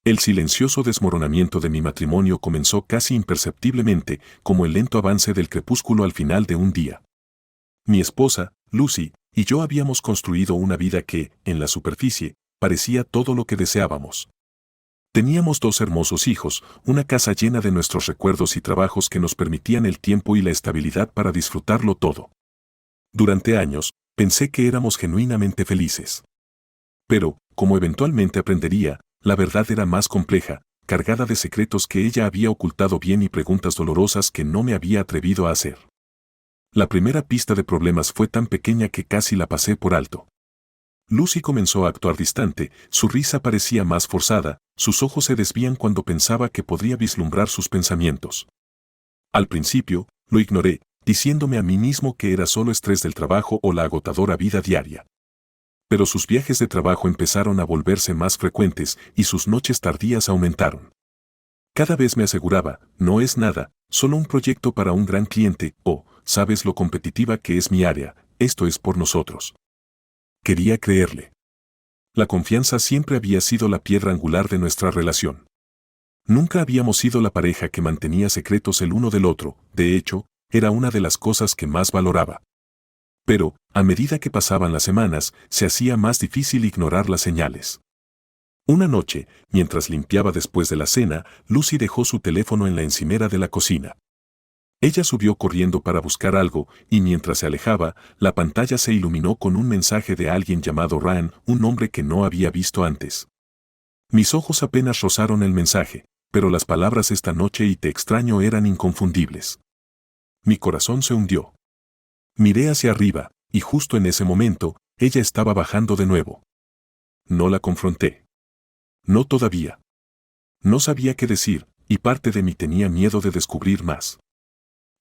El silencioso desmoronamiento de mi matrimonio comenzó casi imperceptiblemente, como el lento avance del crepúsculo al final de un día. Mi esposa, Lucy, y yo habíamos construido una vida que, en la superficie, parecía todo lo que deseábamos. Teníamos 2 hermosos hijos, una casa llena de nuestros recuerdos y trabajos que nos permitían el tiempo y la estabilidad para disfrutarlo todo. Durante años, pensé que éramos genuinamente felices. Pero, como eventualmente aprendería, la verdad era más compleja, cargada de secretos que ella había ocultado bien y preguntas dolorosas que no me había atrevido a hacer. La primera pista de problemas fue tan pequeña que casi la pasé por alto. Lucy comenzó a actuar distante, su risa parecía más forzada, sus ojos se desvían cuando pensaba que podría vislumbrar sus pensamientos. Al principio, lo ignoré, diciéndome a mí mismo que era solo estrés del trabajo o la agotadora vida diaria. Pero sus viajes de trabajo empezaron a volverse más frecuentes y sus noches tardías aumentaron. Cada vez me aseguraba, no es nada, solo un proyecto para un gran cliente, o, sabes lo competitiva que es mi área, esto es por nosotros. Quería creerle. La confianza siempre había sido la piedra angular de nuestra relación. Nunca habíamos sido la pareja que mantenía secretos el uno del otro, de hecho, era una de las cosas que más valoraba. Pero, a medida que pasaban las semanas, se hacía más difícil ignorar las señales. Una noche, mientras limpiaba después de la cena, Lucy dejó su teléfono en la encimera de la cocina. Ella subió corriendo para buscar algo, y mientras se alejaba, la pantalla se iluminó con un mensaje de alguien llamado Ryan, un nombre que no había visto antes. Mis ojos apenas rozaron el mensaje, pero las palabras esta noche y te extraño eran inconfundibles. Mi corazón se hundió. Miré hacia arriba, y justo en ese momento, ella estaba bajando de nuevo. No la confronté. No todavía. No sabía qué decir, y parte de mí tenía miedo de descubrir más.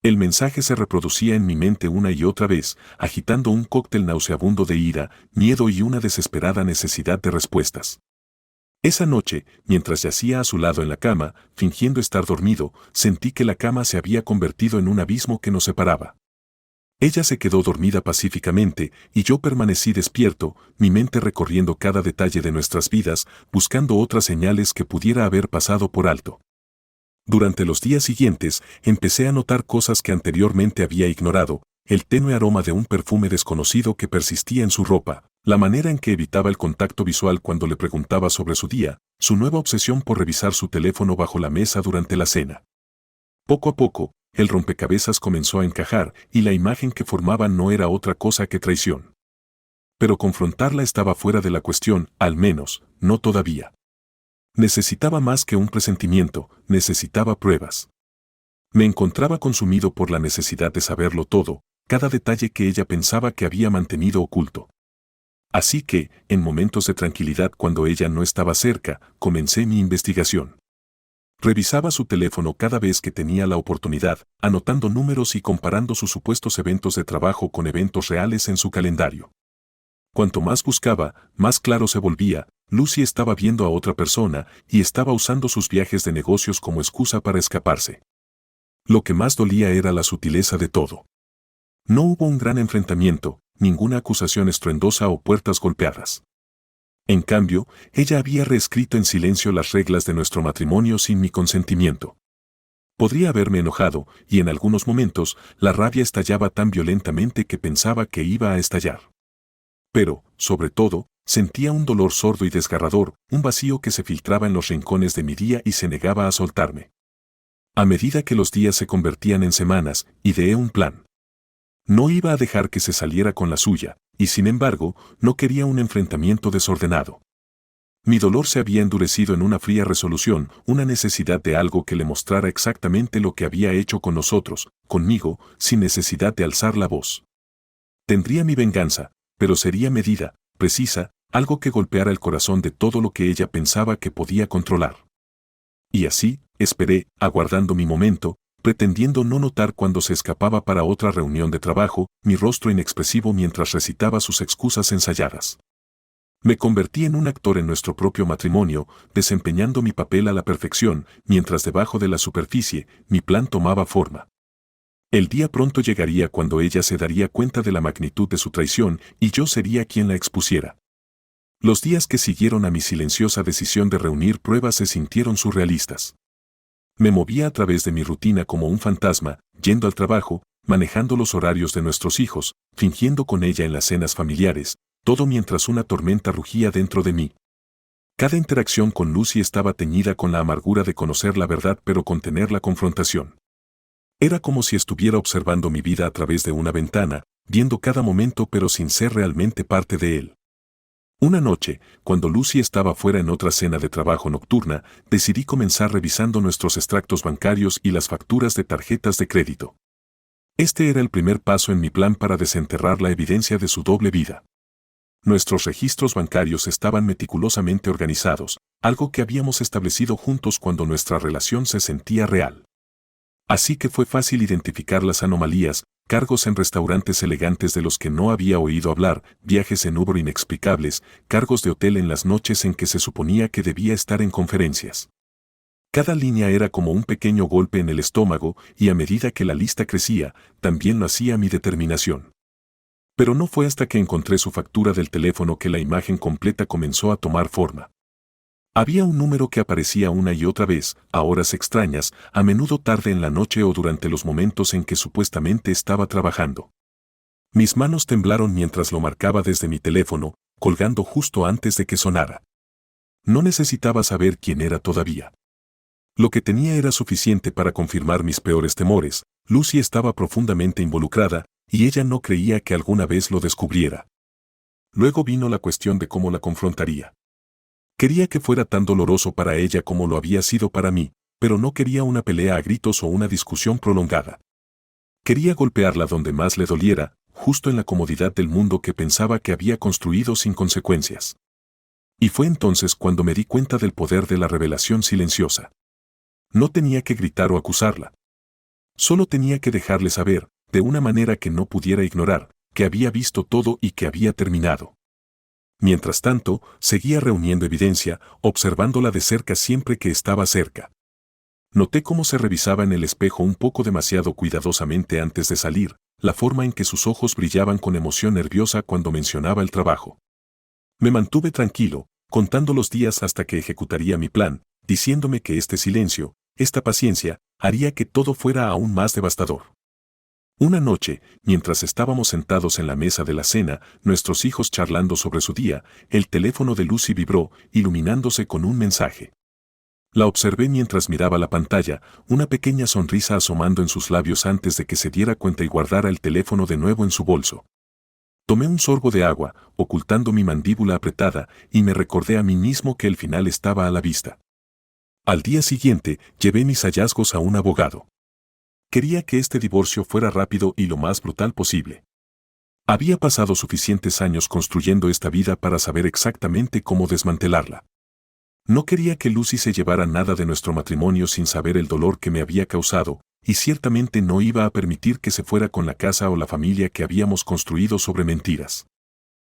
El mensaje se reproducía en mi mente una y otra vez, agitando un cóctel nauseabundo de ira, miedo y una desesperada necesidad de respuestas. Esa noche, mientras yacía a su lado en la cama, fingiendo estar dormido, sentí que la cama se había convertido en un abismo que nos separaba. Ella se quedó dormida pacíficamente, y yo permanecí despierto, mi mente recorriendo cada detalle de nuestras vidas, buscando otras señales que pudiera haber pasado por alto. Durante los días siguientes, empecé a notar cosas que anteriormente había ignorado, el tenue aroma de un perfume desconocido que persistía en su ropa, la manera en que evitaba el contacto visual cuando le preguntaba sobre su día, su nueva obsesión por revisar su teléfono bajo la mesa durante la cena. Poco a poco, el rompecabezas comenzó a encajar y la imagen que formaba no era otra cosa que traición. Pero confrontarla estaba fuera de la cuestión, al menos, no todavía. Necesitaba más que un presentimiento, necesitaba pruebas. Me encontraba consumido por la necesidad de saberlo todo, cada detalle que ella pensaba que había mantenido oculto. Así que, en momentos de tranquilidad cuando ella no estaba cerca, comencé mi investigación. Revisaba su teléfono cada vez que tenía la oportunidad, anotando números y comparando sus supuestos eventos de trabajo con eventos reales en su calendario. Cuanto más buscaba, más claro se volvía, Lucy estaba viendo a otra persona y estaba usando sus viajes de negocios como excusa para escaparse. Lo que más dolía era la sutileza de todo. No hubo un gran enfrentamiento, ninguna acusación estruendosa o puertas golpeadas. En cambio, ella había reescrito en silencio las reglas de nuestro matrimonio sin mi consentimiento. Podría haberme enojado, y en algunos momentos, la rabia estallaba tan violentamente que pensaba que iba a estallar. Pero, sobre todo, sentía un dolor sordo y desgarrador, un vacío que se filtraba en los rincones de mi día y se negaba a soltarme. A medida que los días se convertían en semanas, ideé un plan. No iba a dejar que se saliera con la suya, y sin embargo, no quería un enfrentamiento desordenado. Mi dolor se había endurecido en una fría resolución, una necesidad de algo que le mostrara exactamente lo que había hecho con nosotros, conmigo, sin necesidad de alzar la voz. Tendría mi venganza, pero sería medida, precisa, algo que golpeara el corazón de todo lo que ella pensaba que podía controlar. Y así, esperé, aguardando mi momento, pretendiendo no notar cuando se escapaba para otra reunión de trabajo, mi rostro inexpresivo mientras recitaba sus excusas ensayadas. Me convertí en un actor en nuestro propio matrimonio, desempeñando mi papel a la perfección, mientras debajo de la superficie, mi plan tomaba forma. El día pronto llegaría cuando ella se daría cuenta de la magnitud de su traición y yo sería quien la expusiera. Los días que siguieron a mi silenciosa decisión de reunir pruebas se sintieron surrealistas. Me movía a través de mi rutina como un fantasma, yendo al trabajo, manejando los horarios de nuestros hijos, fingiendo con ella en las cenas familiares, todo mientras una tormenta rugía dentro de mí. Cada interacción con Lucy estaba teñida con la amargura de conocer la verdad pero contener la confrontación. Era como si estuviera observando mi vida a través de una ventana, viendo cada momento pero sin ser realmente parte de él. Una noche, cuando Lucy estaba fuera en otra cena de trabajo nocturna, decidí comenzar revisando nuestros extractos bancarios y las facturas de tarjetas de crédito. Este era el primer paso en mi plan para desenterrar la evidencia de su doble vida. Nuestros registros bancarios estaban meticulosamente organizados, algo que habíamos establecido juntos cuando nuestra relación se sentía real. Así que fue fácil identificar las anomalías, cargos en restaurantes elegantes de los que no había oído hablar, viajes en Uber inexplicables, cargos de hotel en las noches en que se suponía que debía estar en conferencias. Cada línea era como un pequeño golpe en el estómago y a medida que la lista crecía, también lo hacía mi determinación. Pero no fue hasta que encontré su factura del teléfono que la imagen completa comenzó a tomar forma. Había un número que aparecía una y otra vez, a horas extrañas, a menudo tarde en la noche o durante los momentos en que supuestamente estaba trabajando. Mis manos temblaron mientras lo marcaba desde mi teléfono, colgando justo antes de que sonara. No necesitaba saber quién era todavía. Lo que tenía era suficiente para confirmar mis peores temores. Lucy estaba profundamente involucrada, y ella no creía que alguna vez lo descubriera. Luego vino la cuestión de cómo la confrontaría. Quería que fuera tan doloroso para ella como lo había sido para mí, pero no quería una pelea a gritos o una discusión prolongada. Quería golpearla donde más le doliera, justo en la comodidad del mundo que pensaba que había construido sin consecuencias. Y fue entonces cuando me di cuenta del poder de la revelación silenciosa. No tenía que gritar o acusarla. Solo tenía que dejarle saber, de una manera que no pudiera ignorar, que había visto todo y que había terminado. Mientras tanto, seguía reuniendo evidencia, observándola de cerca siempre que estaba cerca. Noté cómo se revisaba en el espejo un poco demasiado cuidadosamente antes de salir, la forma en que sus ojos brillaban con emoción nerviosa cuando mencionaba el trabajo. Me mantuve tranquilo, contando los días hasta que ejecutaría mi plan, diciéndome que este silencio, esta paciencia, haría que todo fuera aún más devastador. Una noche, mientras estábamos sentados en la mesa de la cena, nuestros hijos charlando sobre su día, el teléfono de Lucy vibró, iluminándose con un mensaje. La observé mientras miraba la pantalla, una pequeña sonrisa asomando en sus labios antes de que se diera cuenta y guardara el teléfono de nuevo en su bolso. Tomé un sorbo de agua, ocultando mi mandíbula apretada, y me recordé a mí mismo que el final estaba a la vista. Al día siguiente, llevé mis hallazgos a un abogado. Quería que este divorcio fuera rápido y lo más brutal posible. Había pasado suficientes años construyendo esta vida para saber exactamente cómo desmantelarla. No quería que Lucy se llevara nada de nuestro matrimonio sin saber el dolor que me había causado, y ciertamente no iba a permitir que se fuera con la casa o la familia que habíamos construido sobre mentiras.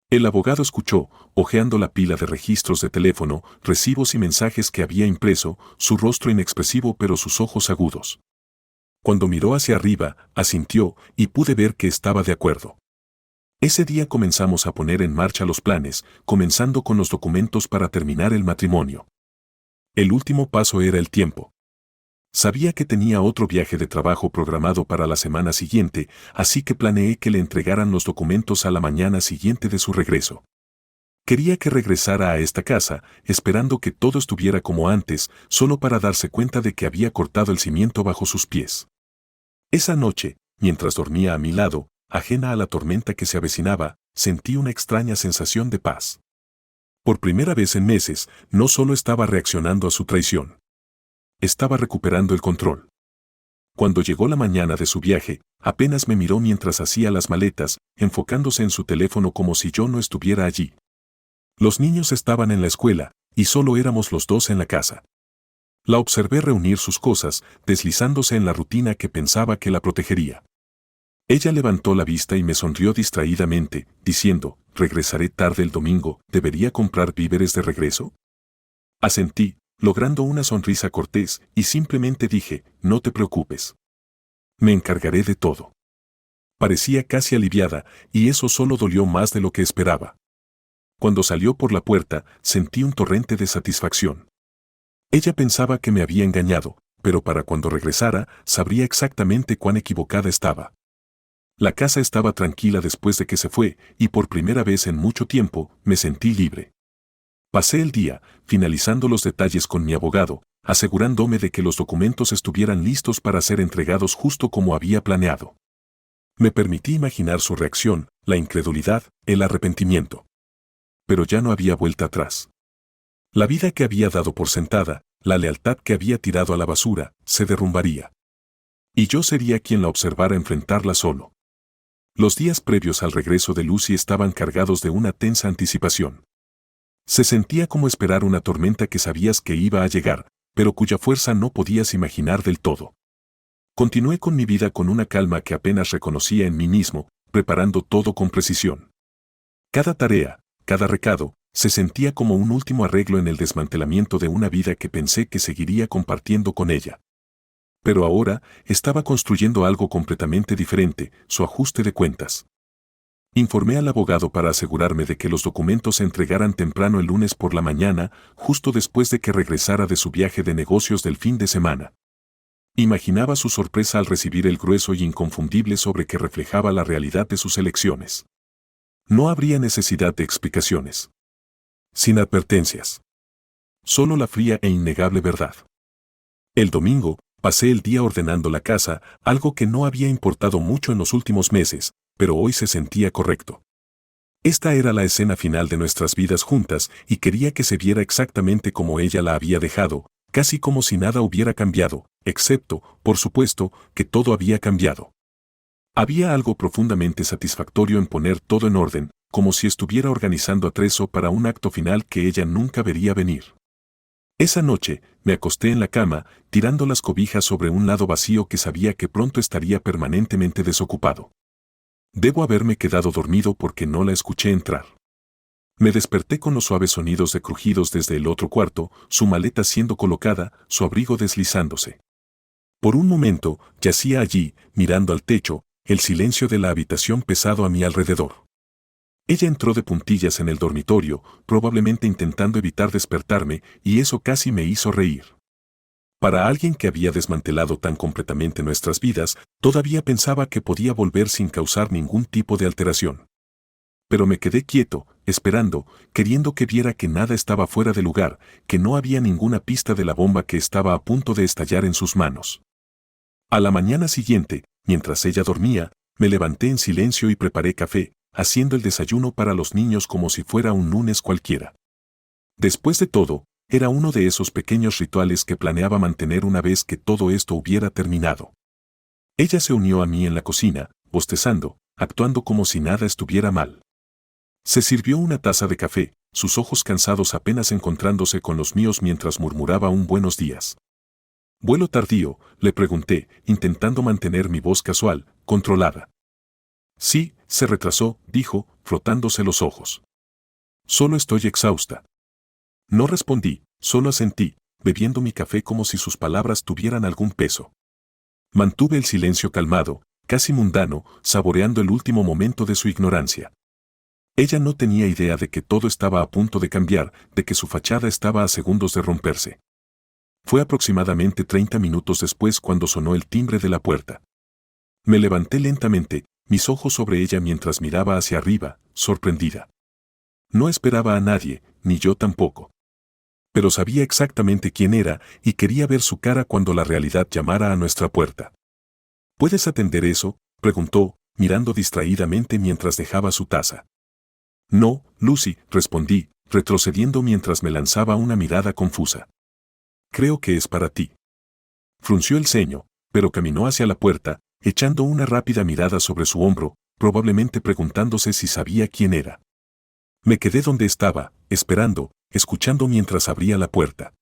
El abogado escuchó, hojeando la pila de registros de teléfono, recibos y mensajes que había impreso, su rostro inexpresivo pero sus ojos agudos. Cuando miró hacia arriba, asintió, y pude ver que estaba de acuerdo. Ese día comenzamos a poner en marcha los planes, comenzando con los documentos para terminar el matrimonio. El último paso era el tiempo. Sabía que tenía otro viaje de trabajo programado para la semana siguiente, así que planeé que le entregaran los documentos a la mañana siguiente de su regreso. Quería que regresara a esta casa, esperando que todo estuviera como antes, solo para darse cuenta de que había cortado el cimiento bajo sus pies. Esa noche, mientras dormía a mi lado, ajena a la tormenta que se avecinaba, sentí una extraña sensación de paz. Por primera vez en meses, no solo estaba reaccionando a su traición. Estaba recuperando el control. Cuando llegó la mañana de su viaje, apenas me miró mientras hacía las maletas, enfocándose en su teléfono como si yo no estuviera allí. Los niños estaban en la escuela, y solo éramos los dos en la casa. La observé reunir sus cosas, deslizándose en la rutina que pensaba que la protegería. Ella levantó la vista y me sonrió distraídamente, diciendo, «Regresaré tarde el domingo, ¿debería comprar víveres de regreso?» Asentí, logrando una sonrisa cortés, y simplemente dije, «No te preocupes. Me encargaré de todo». Parecía casi aliviada, y eso solo dolió más de lo que esperaba. Cuando salió por la puerta, sentí un torrente de satisfacción. Ella pensaba que me había engañado, pero para cuando regresara, sabría exactamente cuán equivocada estaba. La casa estaba tranquila después de que se fue, y por primera vez en mucho tiempo, me sentí libre. Pasé el día, finalizando los detalles con mi abogado, asegurándome de que los documentos estuvieran listos para ser entregados justo como había planeado. Me permití imaginar su reacción, la incredulidad, el arrepentimiento. Pero ya no había vuelta atrás. La vida que había dado por sentada, la lealtad que había tirado a la basura, se derrumbaría. Y yo sería quien la observara enfrentarla solo. Los días previos al regreso de Lucy estaban cargados de una tensa anticipación. Se sentía como esperar una tormenta que sabías que iba a llegar, pero cuya fuerza no podías imaginar del todo. Continué con mi vida con una calma que apenas reconocía en mí mismo, preparando todo con precisión. Cada tarea, cada recado, se sentía como un último arreglo en el desmantelamiento de una vida que pensé que seguiría compartiendo con ella. Pero ahora, estaba construyendo algo completamente diferente, su ajuste de cuentas. Informé al abogado para asegurarme de que los documentos se entregaran temprano el lunes por la mañana, justo después de que regresara de su viaje de negocios del fin de semana. Imaginaba su sorpresa al recibir el grueso y inconfundible sobre que reflejaba la realidad de sus elecciones. No habría necesidad de explicaciones. Sin advertencias. Solo la fría e innegable verdad. El domingo, pasé el día ordenando la casa, algo que no había importado mucho en los últimos meses, pero hoy se sentía correcto. Esta era la escena final de nuestras vidas juntas y quería que se viera exactamente como ella la había dejado, casi como si nada hubiera cambiado, excepto, por supuesto, que todo había cambiado. Había algo profundamente satisfactorio en poner todo en orden, como si estuviera organizando atrezo para un acto final que ella nunca vería venir. Esa noche, me acosté en la cama, tirando las cobijas sobre un lado vacío que sabía que pronto estaría permanentemente desocupado. Debo haberme quedado dormido porque no la escuché entrar. Me desperté con los suaves sonidos de crujidos desde el otro cuarto, su maleta siendo colocada, su abrigo deslizándose. Por un momento, yacía allí, mirando al techo, el silencio de la habitación pesado a mi alrededor. Ella entró de puntillas en el dormitorio, probablemente intentando evitar despertarme, y eso casi me hizo reír. Para alguien que había desmantelado tan completamente nuestras vidas, todavía pensaba que podía volver sin causar ningún tipo de alteración. Pero me quedé quieto, esperando, queriendo que viera que nada estaba fuera de lugar, que no había ninguna pista de la bomba que estaba a punto de estallar en sus manos. A la mañana siguiente, mientras ella dormía, me levanté en silencio y preparé café, haciendo el desayuno para los niños como si fuera un lunes cualquiera. Después de todo, era uno de esos pequeños rituales que planeaba mantener una vez que todo esto hubiera terminado. Ella se unió a mí en la cocina, bostezando, actuando como si nada estuviera mal. Se sirvió una taza de café, sus ojos cansados apenas encontrándose con los míos mientras murmuraba un buenos días. ¿Vuelo tardío?, le pregunté, intentando mantener mi voz casual, controlada. Sí, se retrasó, dijo, frotándose los ojos. Solo estoy exhausta. No respondí, solo asentí, bebiendo mi café como si sus palabras tuvieran algún peso. Mantuve el silencio calmado, casi mundano, saboreando el último momento de su ignorancia. Ella no tenía idea de que todo estaba a punto de cambiar, de que su fachada estaba a segundos de romperse. Fue aproximadamente 30 minutos después cuando sonó el timbre de la puerta. Me levanté lentamente, mis ojos sobre ella mientras miraba hacia arriba, sorprendida. No esperaba a nadie, ni yo tampoco. Pero sabía exactamente quién era y quería ver su cara cuando la realidad llamara a nuestra puerta. ¿Puedes atender eso?, preguntó, mirando distraídamente mientras dejaba su taza. No, Lucy, respondí, retrocediendo mientras me lanzaba una mirada confusa. Creo que es para ti. Frunció el ceño, pero caminó hacia la puerta, echando una rápida mirada sobre su hombro, probablemente preguntándose si sabía quién era. Me quedé donde estaba, esperando, escuchando mientras abría la puerta.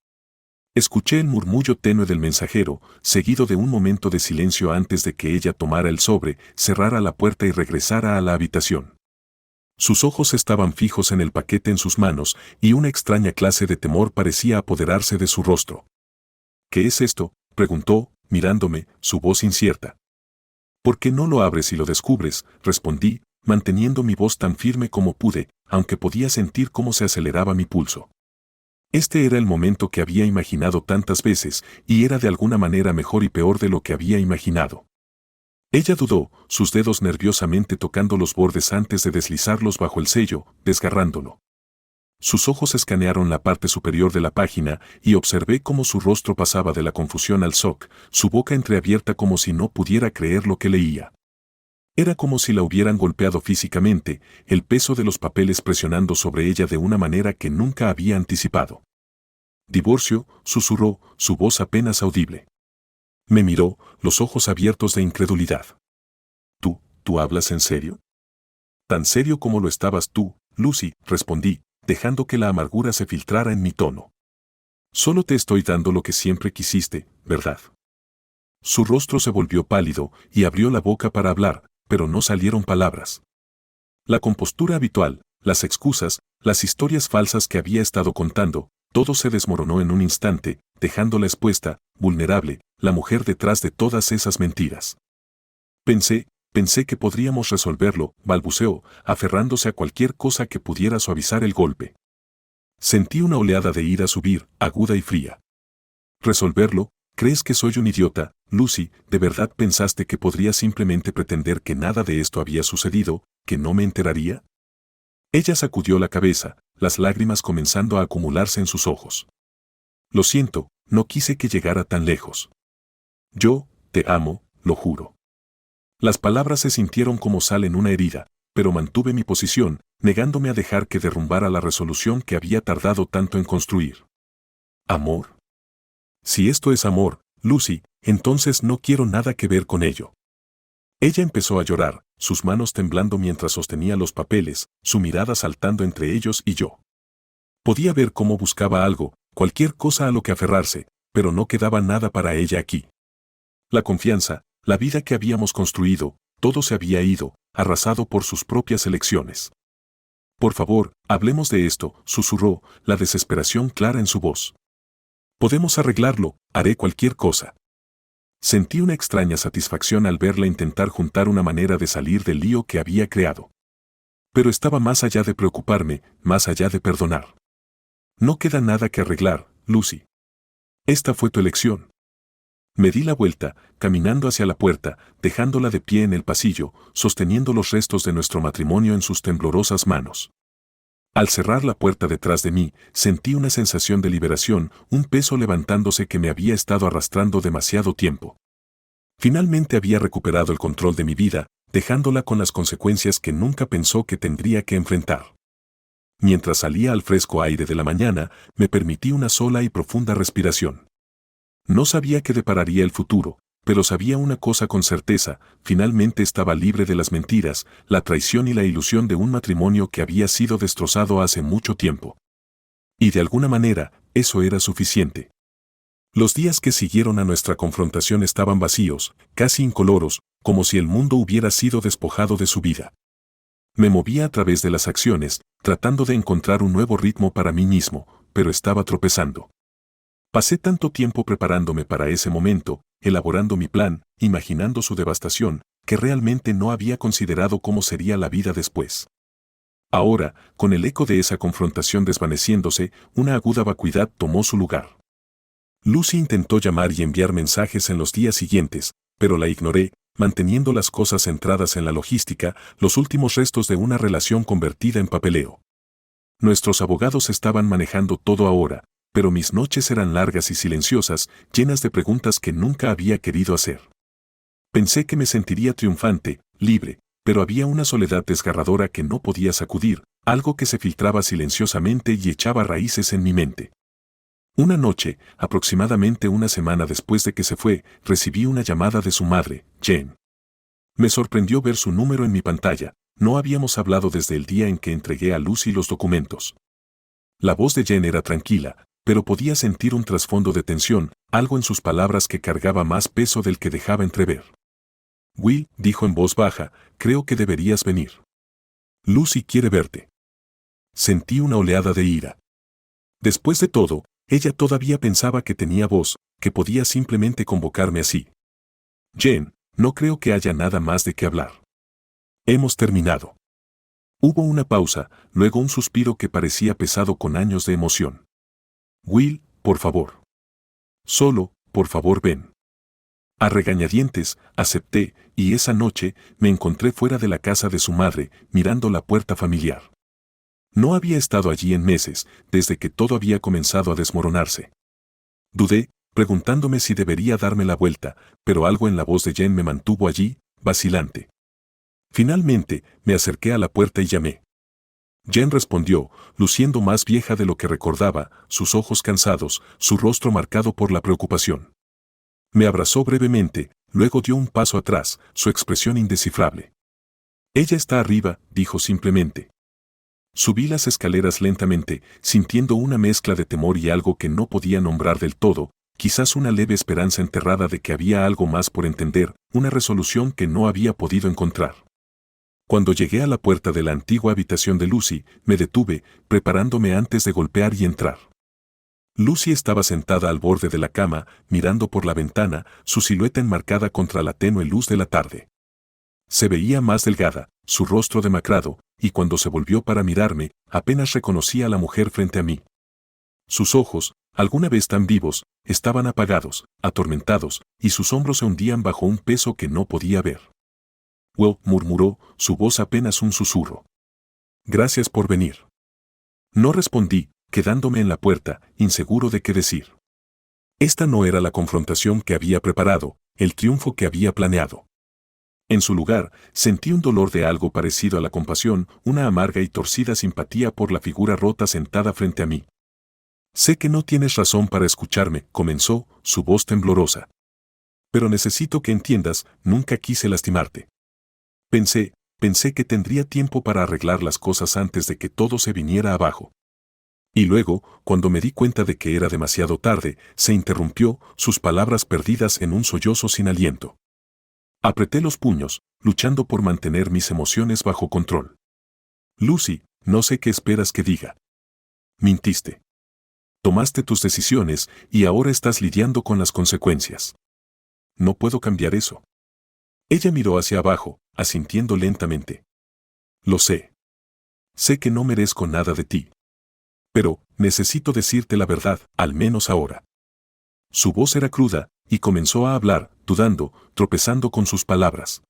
Escuché el murmullo tenue del mensajero, seguido de un momento de silencio antes de que ella tomara el sobre, cerrara la puerta y regresara a la habitación. Sus ojos estaban fijos en el paquete en sus manos, y una extraña clase de temor parecía apoderarse de su rostro. ¿Qué es esto?, preguntó, mirándome, su voz incierta. ¿Por qué no lo abres y lo descubres?, respondí, manteniendo mi voz tan firme como pude, aunque podía sentir cómo se aceleraba mi pulso. Este era el momento que había imaginado tantas veces, y era de alguna manera mejor y peor de lo que había imaginado. Ella dudó, sus dedos nerviosamente tocando los bordes antes de deslizarlos bajo el sello, desgarrándolo. Sus ojos escanearon la parte superior de la página y observé cómo su rostro pasaba de la confusión al shock, su boca entreabierta como si no pudiera creer lo que leía. Era como si la hubieran golpeado físicamente, el peso de los papeles presionando sobre ella de una manera que nunca había anticipado. Divorcio, susurró, su voz apenas audible. Me miró, los ojos abiertos de incredulidad. ¿Tú hablas en serio? Tan serio como lo estabas tú, Lucy, respondí, dejando que la amargura se filtrara en mi tono. Solo te estoy dando lo que siempre quisiste, ¿verdad? Su rostro se volvió pálido y abrió la boca para hablar, pero no salieron palabras. La compostura habitual, las excusas, las historias falsas que había estado contando, todo se desmoronó en un instante, dejándola expuesta, vulnerable, la mujer detrás de todas esas mentiras. Pensé que podríamos resolverlo, balbuceó, aferrándose a cualquier cosa que pudiera suavizar el golpe. Sentí una oleada de ira subir, aguda y fría. ¿Resolverlo? ¿Crees que soy un idiota, Lucy? ¿De verdad pensaste que podría simplemente pretender que nada de esto había sucedido, que no me enteraría? Ella sacudió la cabeza, las lágrimas comenzando a acumularse en sus ojos. Lo siento, no quise que llegara tan lejos. Yo, te amo, lo juro. Las palabras se sintieron como sal en una herida, pero mantuve mi posición, negándome a dejar que derrumbara la resolución que había tardado tanto en construir. ¿Amor? Si esto es amor, Lucy, entonces no quiero nada que ver con ello. Ella empezó a llorar, sus manos temblando mientras sostenía los papeles, su mirada saltando entre ellos y yo. Podía ver cómo buscaba algo, cualquier cosa a lo que aferrarse, pero no quedaba nada para ella aquí. La confianza, la vida que habíamos construido, todo se había ido, arrasado por sus propias elecciones. Por favor, hablemos de esto, susurró, la desesperación clara en su voz. Podemos arreglarlo, haré cualquier cosa. Sentí una extraña satisfacción al verla intentar juntar una manera de salir del lío que había creado. Pero estaba más allá de preocuparme, más allá de perdonar. No queda nada que arreglar, Lucy. Esta fue tu elección. Me di la vuelta, caminando hacia la puerta, dejándola de pie en el pasillo, sosteniendo los restos de nuestro matrimonio en sus temblorosas manos. Al cerrar la puerta detrás de mí, sentí una sensación de liberación, un peso levantándose que me había estado arrastrando demasiado tiempo. Finalmente había recuperado el control de mi vida, dejándola con las consecuencias que nunca pensó que tendría que enfrentar. Mientras salía al fresco aire de la mañana, me permití una sola y profunda respiración. No sabía qué depararía el futuro, pero sabía una cosa con certeza, finalmente estaba libre de las mentiras, la traición y la ilusión de un matrimonio que había sido destrozado hace mucho tiempo. Y de alguna manera, eso era suficiente. Los días que siguieron a nuestra confrontación estaban vacíos, casi incoloros, como si el mundo hubiera sido despojado de su vida. Me movía a través de las acciones, tratando de encontrar un nuevo ritmo para mí mismo, pero estaba tropezando. Pasé tanto tiempo preparándome para ese momento, elaborando mi plan, imaginando su devastación, que realmente no había considerado cómo sería la vida después. Ahora, con el eco de esa confrontación desvaneciéndose, una aguda vacuidad tomó su lugar. Lucy intentó llamar y enviar mensajes en los días siguientes, pero la ignoré, manteniendo las cosas centradas en la logística, los últimos restos de una relación convertida en papeleo. Nuestros abogados estaban manejando todo ahora, pero mis noches eran largas y silenciosas, llenas de preguntas que nunca había querido hacer. Pensé que me sentiría triunfante, libre, pero había una soledad desgarradora que no podía sacudir, algo que se filtraba silenciosamente y echaba raíces en mi mente. Una noche, aproximadamente una semana después de que se fue, recibí una llamada de su madre, Jen. Me sorprendió ver su número en mi pantalla, no habíamos hablado desde el día en que entregué a Lucy los documentos. La voz de Jen era tranquila, pero podía sentir un trasfondo de tensión, algo en sus palabras que cargaba más peso del que dejaba entrever. Will, dijo en voz baja, creo que deberías venir. Lucy quiere verte. Sentí una oleada de ira. Después de todo, ella todavía pensaba que tenía voz, que podía simplemente convocarme así. Jen, no creo que haya nada más de qué hablar. Hemos terminado. Hubo una pausa, luego un suspiro que parecía pesado con años de emoción. Will, por favor. Solo, por favor, ven. A regañadientes, acepté, y esa noche me encontré fuera de la casa de su madre, mirando la puerta familiar. No había estado allí en meses, desde que todo había comenzado a desmoronarse. Dudé, preguntándome si debería darme la vuelta, pero algo en la voz de Jen me mantuvo allí, vacilante. Finalmente, me acerqué a la puerta y llamé. Jen respondió, luciendo más vieja de lo que recordaba, sus ojos cansados, su rostro marcado por la preocupación. Me abrazó brevemente, luego dio un paso atrás, su expresión indescifrable. Ella está arriba, dijo simplemente. Subí las escaleras lentamente, sintiendo una mezcla de temor y algo que no podía nombrar del todo, quizás una leve esperanza enterrada de que había algo más por entender, una resolución que no había podido encontrar. Cuando llegué a la puerta de la antigua habitación de Lucy, me detuve, preparándome antes de golpear y entrar. Lucy estaba sentada al borde de la cama, mirando por la ventana, su silueta enmarcada contra la tenue luz de la tarde. Se veía más delgada, su rostro demacrado, y cuando se volvió para mirarme, apenas reconocí a la mujer frente a mí. Sus ojos, alguna vez tan vivos, estaban apagados, atormentados, y sus hombros se hundían bajo un peso que no podía ver. Will, murmuró, su voz apenas un susurro. Gracias por venir. No respondí, quedándome en la puerta, inseguro de qué decir. Esta no era la confrontación que había preparado, el triunfo que había planeado. En su lugar, sentí un dolor de algo parecido a la compasión, una amarga y torcida simpatía por la figura rota sentada frente a mí. Sé que no tienes razón para escucharme, comenzó, su voz temblorosa. Pero necesito que entiendas, nunca quise lastimarte. Pensé que tendría tiempo para arreglar las cosas antes de que todo se viniera abajo. Y luego, cuando me di cuenta de que era demasiado tarde, se interrumpió, sus palabras perdidas en un sollozo sin aliento. Apreté los puños, luchando por mantener mis emociones bajo control. Lucy, no sé qué esperas que diga. Mintiste. Tomaste tus decisiones y ahora estás lidiando con las consecuencias. No puedo cambiar eso. Ella miró hacia abajo, asintiendo lentamente. Lo sé. Sé que no merezco nada de ti. Pero, necesito decirte la verdad, al menos ahora. Su voz era cruda, y comenzó a hablar, dudando, tropezando con sus palabras.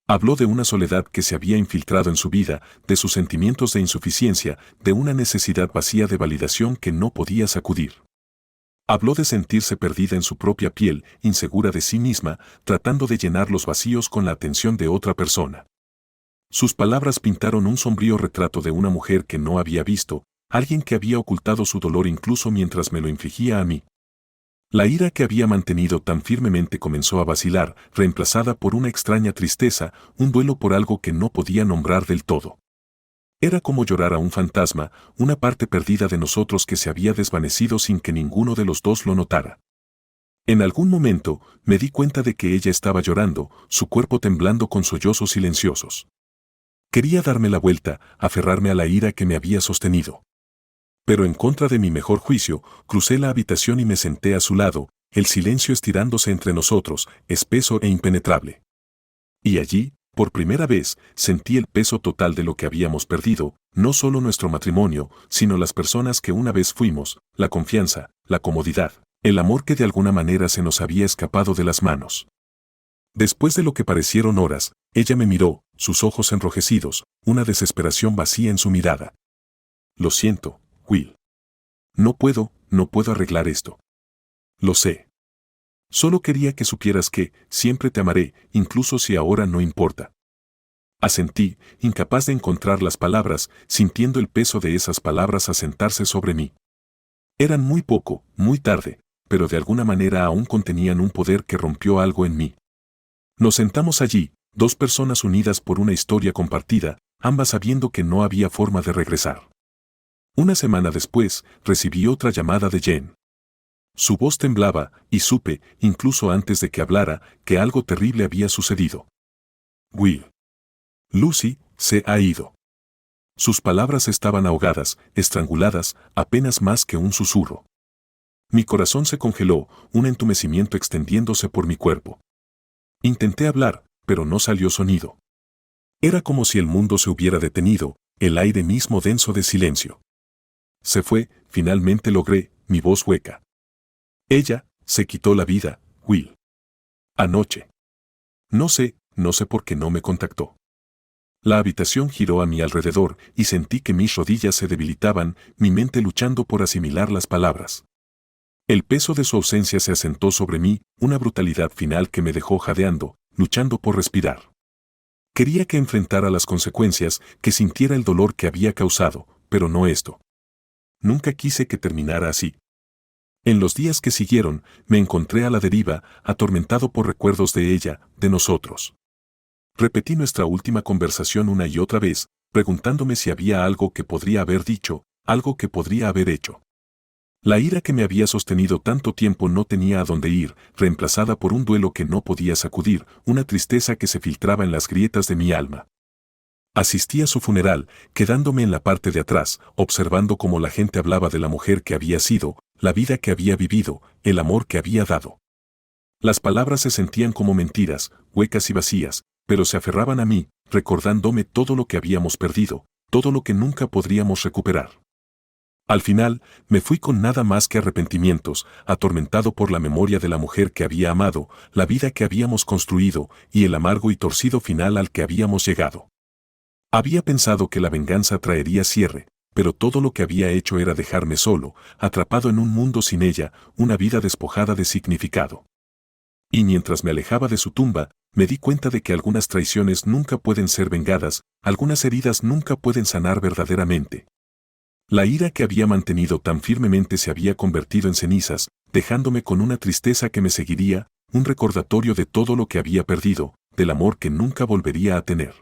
Habló de una soledad que se había infiltrado en su vida, de sus sentimientos de insuficiencia, de una necesidad vacía de validación que no podía sacudir. Habló de sentirse perdida en su propia piel, insegura de sí misma, tratando de llenar los vacíos con la atención de otra persona. Sus palabras pintaron un sombrío retrato de una mujer que no había visto, alguien que había ocultado su dolor incluso mientras me lo infligía a mí. La ira que había mantenido tan firmemente comenzó a vacilar, reemplazada por una extraña tristeza, un duelo por algo que no podía nombrar del todo. Era como llorar a un fantasma, una parte perdida de nosotros que se había desvanecido sin que ninguno de los dos lo notara. En algún momento, me di cuenta de que ella estaba llorando, su cuerpo temblando con sollozos silenciosos. Quería darme la vuelta, aferrarme a la ira que me había sostenido. Pero en contra de mi mejor juicio, crucé la habitación y me senté a su lado, el silencio estirándose entre nosotros, espeso e impenetrable. Y allí, por primera vez, sentí el peso total de lo que habíamos perdido, no solo nuestro matrimonio, sino las personas que una vez fuimos, la confianza, la comodidad, el amor que de alguna manera se nos había escapado de las manos. Después de lo que parecieron horas, ella me miró, sus ojos enrojecidos, una desesperación vacía en su mirada. Lo siento, Will. No puedo arreglar esto. Lo sé. Solo quería que supieras que siempre te amaré, incluso si ahora no importa. Asentí, incapaz de encontrar las palabras, sintiendo el peso de esas palabras asentarse sobre mí. Eran muy poco, muy tarde, pero de alguna manera aún contenían un poder que rompió algo en mí. Nos sentamos allí, dos personas unidas por una historia compartida, ambas sabiendo que no había forma de regresar. Una semana después, recibí otra llamada de Jen. Su voz temblaba, y supe, incluso antes de que hablara, que algo terrible había sucedido. Will. Lucy se ha ido. Sus palabras estaban ahogadas, estranguladas, apenas más que un susurro. Mi corazón se congeló, un entumecimiento extendiéndose por mi cuerpo. Intenté hablar, pero no salió sonido. Era como si el mundo se hubiera detenido, el aire mismo denso de silencio. Se fue, finalmente logré, mi voz hueca. Ella, se quitó la vida, Will. Anoche. No sé por qué no me contactó. La habitación giró a mi alrededor y sentí que mis rodillas se debilitaban, mi mente luchando por asimilar las palabras. El peso de su ausencia se asentó sobre mí, una brutalidad final que me dejó jadeando, luchando por respirar. Quería que enfrentara las consecuencias, que sintiera el dolor que había causado, pero no esto. Nunca quise que terminara así. En los días que siguieron, me encontré a la deriva, atormentado por recuerdos de ella, de nosotros. Repetí nuestra última conversación una y otra vez, preguntándome si había algo que podría haber dicho, algo que podría haber hecho. La ira que me había sostenido tanto tiempo no tenía a dónde ir, reemplazada por un duelo que no podía sacudir, una tristeza que se filtraba en las grietas de mi alma. Asistí a su funeral, quedándome en la parte de atrás, observando cómo la gente hablaba de la mujer que había sido, la vida que había vivido, el amor que había dado. Las palabras se sentían como mentiras, huecas y vacías, pero se aferraban a mí, recordándome todo lo que habíamos perdido, todo lo que nunca podríamos recuperar. Al final, me fui con nada más que arrepentimientos, atormentado por la memoria de la mujer que había amado, la vida que habíamos construido y el amargo y torcido final al que habíamos llegado. Había pensado que la venganza traería cierre, pero todo lo que había hecho era dejarme solo, atrapado en un mundo sin ella, una vida despojada de significado. Y mientras me alejaba de su tumba, me di cuenta de que algunas traiciones nunca pueden ser vengadas, algunas heridas nunca pueden sanar verdaderamente. La ira que había mantenido tan firmemente se había convertido en cenizas, dejándome con una tristeza que me seguiría, un recordatorio de todo lo que había perdido, del amor que nunca volvería a tener.